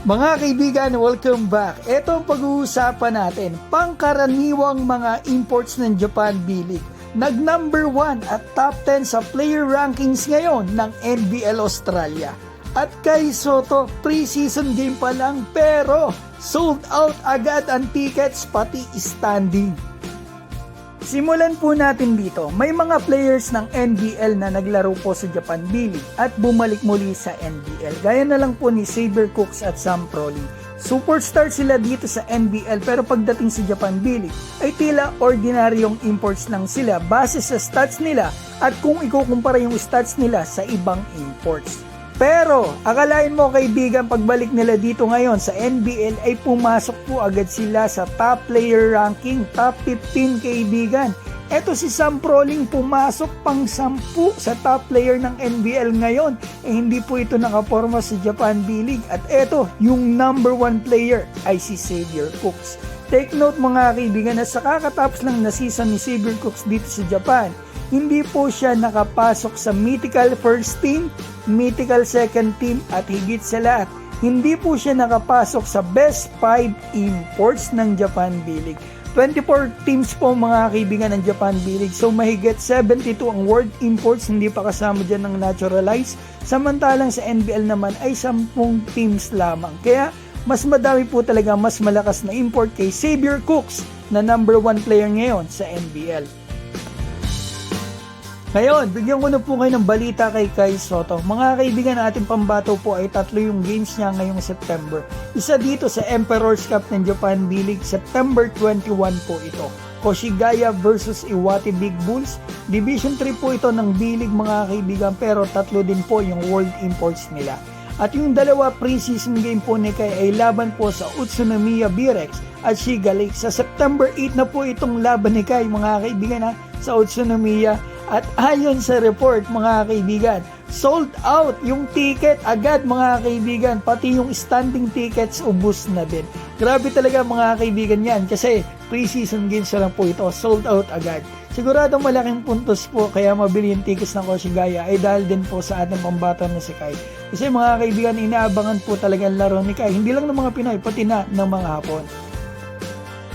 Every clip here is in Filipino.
Mga kaibigan, welcome back. Ito ang pag-uusapan natin, pangkaraniwang mga imports ng Japan B-League. Nag-number 1 at top 10 sa player rankings ngayon ng NBL Australia. At kay Soto, pre-season game pa lang pero sold out agad ang tickets pati standing. Simulan po natin dito, may mga players ng NBL na naglaro po sa Japan B-League at bumalik muli sa NBL. Gaya na lang po ni Xavier Cooks at Sam Proli. Superstar sila dito sa NBL pero pagdating sa Japan B-League ay tila ordinaryong imports lang sila base sa stats nila at kung ikukumpara yung stats nila sa ibang imports. Pero, akalain mo kaibigan, pagbalik nila dito ngayon sa NBL ay pumasok po agad sila sa top player ranking, top 15 kaibigan. Eto si Sam Proling pumasok pang 10 sa top player ng NBL ngayon. Hindi po ito nakaporma sa Japan B-League. At eto, yung number 1 player ay si Xavier Cooks. Take note mga kaibigan na sa kakatapos lang na season ni Xavier Cooks dito sa Japan, hindi po siya nakapasok sa mythical first team, mythical second team at higit sa lahat, hindi po siya nakapasok sa best 5 imports ng Japan B-League. 24 teams po mga kaibigan ng Japan B-League, so mahigit 72 ang world imports, hindi pa kasama dyan ng naturalized. Samantalang sa NBL naman ay 10 teams lamang. Kaya mas madami po talaga, mas malakas na import kay Xavier Cooks na number 1 player ngayon sa NBL. Ngayon, bigyan ko na po kayo ng balita kay Kai Soto. Mga kaibigan, ating pambato po ay 3 yung games niya ngayong September. Isa dito sa Emperor's Cup ng Japan B-League, September 21 po ito. Koshigaya versus Iwate Big Bulls. Division 3 po ito ng B-League mga kaibigan, pero 3 din po yung world imports nila. At yung dalawa pre-season game po ni Kai ay laban po sa Utsunomiya B-Rex at Shiga Lake. Sa September 8 na po itong laban ni Kai mga kaibigan sa Utsunomiya. At ayon sa report mga kaibigan, sold out yung ticket agad mga kaibigan, pati yung standing tickets ubos na din. Grabe talaga mga kaibigan yan kasi pre-season games lang po ito, sold out agad. Siguradong malaking puntos po kaya mabili yung tickets ng Koshigaya ay dahil din po sa ating pambata na si Kai. Kasi mga kaibigan, inaabangan po talaga ang laro ni Kai, hindi lang ng mga Pinoy, pati na ng mga Hapon.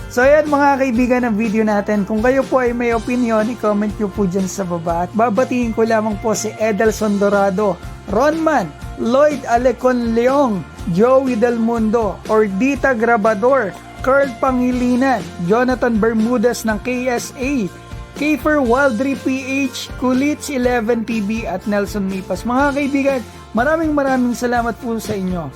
So ayan mga kaibigan ng video natin, kung kayo po ay may opinion, i-comment nyo po dyan sa baba. At babatiin ko lamang po si Edelson Dorado, Ronman, Lloyd Alecon Leong, Joey Del Mundo, Ordita Grabador, Carl Pangilinan, Jonathan Bermudez ng KSA, Kiefer Waldry PH, Kulits 11 TV at Nelson Mipas. Mga kaibigan, maraming salamat po sa inyo.